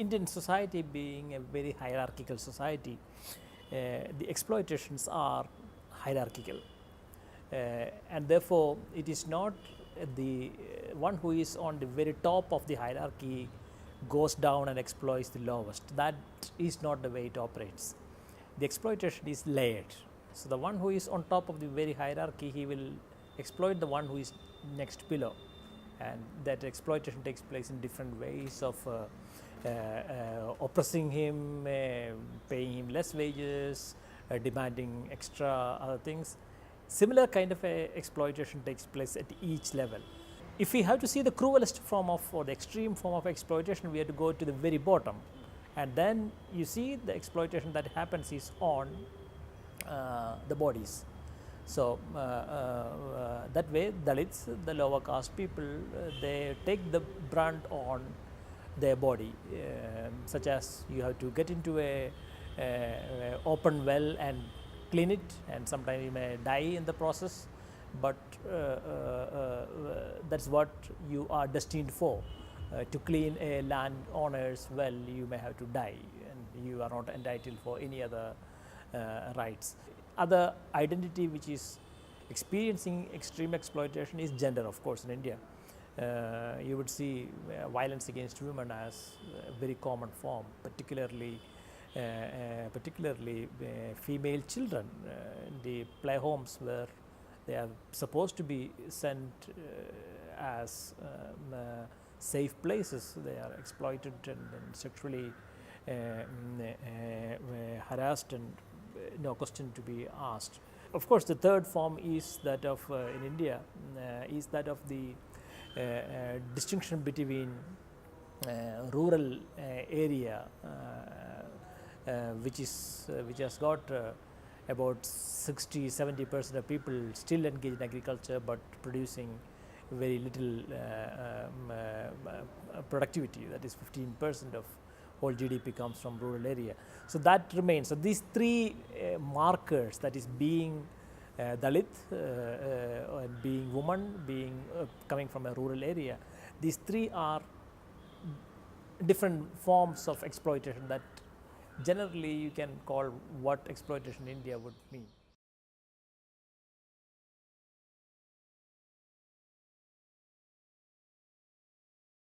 Indian society being a very hierarchical society, the exploitations are hierarchical, and therefore it is not the one who is on the very top of the hierarchy goes down and exploits the lowest. That is not the way it operates. The exploitation is layered. So the one who is on top of the very hierarchy, he will exploit the one who is next below, and that exploitation takes place in different ways of oppressing him, paying him less wages, demanding extra other things. Similar kind of exploitation takes place at each level. If we have to see the cruelest form of, or the extreme form of exploitation, we have to go to the very bottom, and then you see the exploitation that happens is on the bodies. So that way Dalits, the lower caste people, they take the brunt on their body, such as you have to get into a open well and clean it, and sometimes you may die in the process, but that's what you are destined for. To clean a landowner's well, you may have to die, and you are not entitled for any other rights. Other identity which is experiencing extreme exploitation is gender, of course. In India, you would see violence against women as a very common form, particularly female children in the play homes where they are supposed to be sent as safe places. They are exploited and sexually harassed, and no question to be asked. Of course, the third form is that of in India is that of the distinction between rural area, which has got about 60-70% of people still engaged in agriculture, but producing very little productivity. That is 15% of whole GDP comes from rural area. So that remains. So these three markers, that is being Dalit, being woman, being coming from a rural area, these three are different forms of exploitation that generally you can call what exploitation in India would mean.